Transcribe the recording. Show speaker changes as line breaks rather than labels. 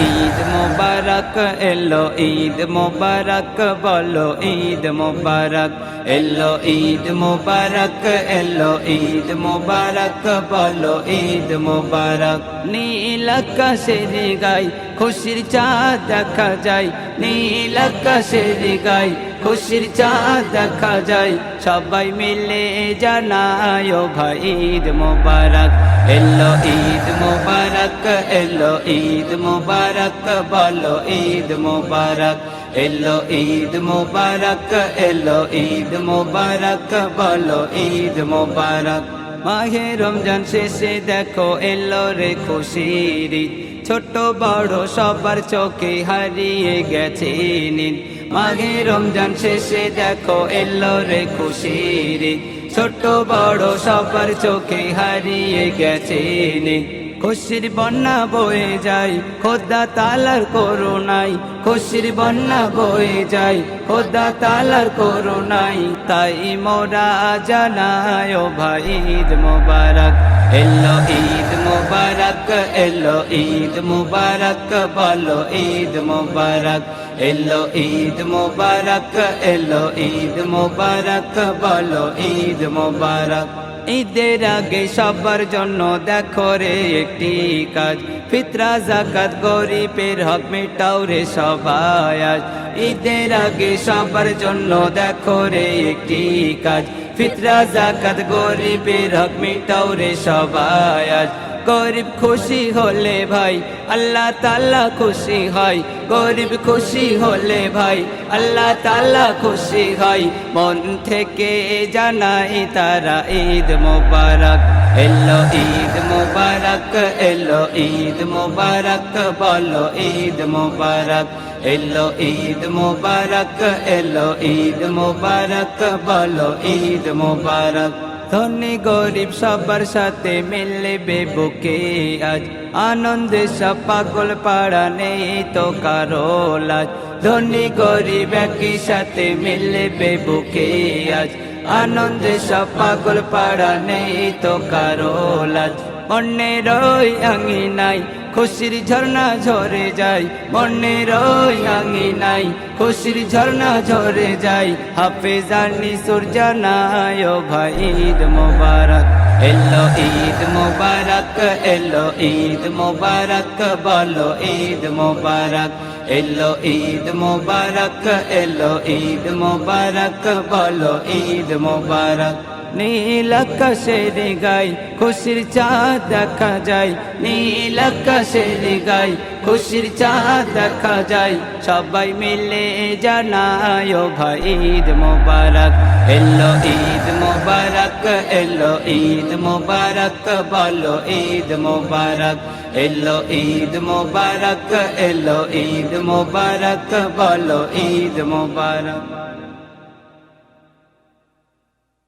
ঈদ মোবারক এলো ঈদ মোবারক বলো ঈদ মোবারক এলো ঈদ মোবারক এলো ঈদ মোবারক বলো ঈদ মোবারক নীল আকাশের গায় খুশির চাঁদ দেখা যায় নীল আকাশের গায় খুশির চাঁদ দেখা যায় সবাই মিলে জানায় ও ভাই ঈদ মোবারক এলো ঈদ মোবারক এলো ঈদ মোবারক বলো ঈদ মোবারক এলো ঈদ মোবারক এলো ঈদ মোবারক বলো ঈদ মোবারক মাহে রমজান শেষে দেখো এলো রে খুশির ঈদ ছোট বড় সবার চোখে হারিয়ে গেছে নিদ মাহে রমজান শেষে দেখো এলো রে খুশির ঈদ ছোট বড় সবার চোখে হারিয়ে গেছে নিদ খুশির বন্যা বয়ে যায় খোদা তাআলার করুণায় খুশির বন্যা বয়ে যায় খোদা তাআলার করুণায় তাই মোরা জানাই ও ভাই ঈদ মোবারক এলো ঈদ মোবারক এলো ঈদ মোবারক বলো ঈদ মোবারক এলো ঈদ মোবারক এলো ঈদ মোবারক বলো ঈদ মোবারক ঈদের আগে সবার জন্য দেখো রে একটি কাজ ফিতরা যাকাত গরিবের হক মেটাও রে সবাই আজ ঈদের আগে সবার জন্য দেখো রে একটি কাজ ফিতরা যাকাত গরিবের হক মেটাও রে সবাই আজ গরিব খুশি হলে ভাই আল্লাহ তাআলা খুশি হয় গরিব খুশি হলে ভাই আল্লাহ তাআলা খুশি হয় মন থেকে জানাই তারা ঈদ মোবারক এলো ঈদ মোবারক এলো ঈদ মোবারক বলো ঈদ মোবারক এলো ঈদ মোবারক এলো ঈদ মোবারক বলো ঈদ মোবারক ধনী গরিব সবার সাথে মিলবে বুকে আজ আনন্দে সব পাগল পাড়া নেই তো কারো লাজ ধনী গরিব একই সাথে মিলবে বুকে আজ আনন্দে সব পাগল পাড়া নেই তো কারো লাজ মনের ওই আঙিনায় খুশির ঝর্ণা ঝরে যায় মনের ওই আঙিনায় খুশির ঝর্ণা ঝরে যায় হাফেজানি সূর্যানায় ও ভাই ঈদ মোবারক এলো ঈদ মোবারক এলো ঈদ মোবারক বলো ঈদ মোবারক এলো ঈদ মোবারক এলো ঈদ মোবারক বলো ঈদ মোবারক নীল আকাশের গায় খুশির চাঁদ দেখা যায় নীল আকাশের গায় খুশির চাঁদ দেখা যায় সবাই মিলে জানায় ও ভাই ঈদ মোবারক এলো ঈদ মোবারক এলো ঈদ মোবারক বলো ঈদ মোবারক এলো ঈদ মোবারক এলো ঈদ মোবারক বলো ঈদ মোবারক।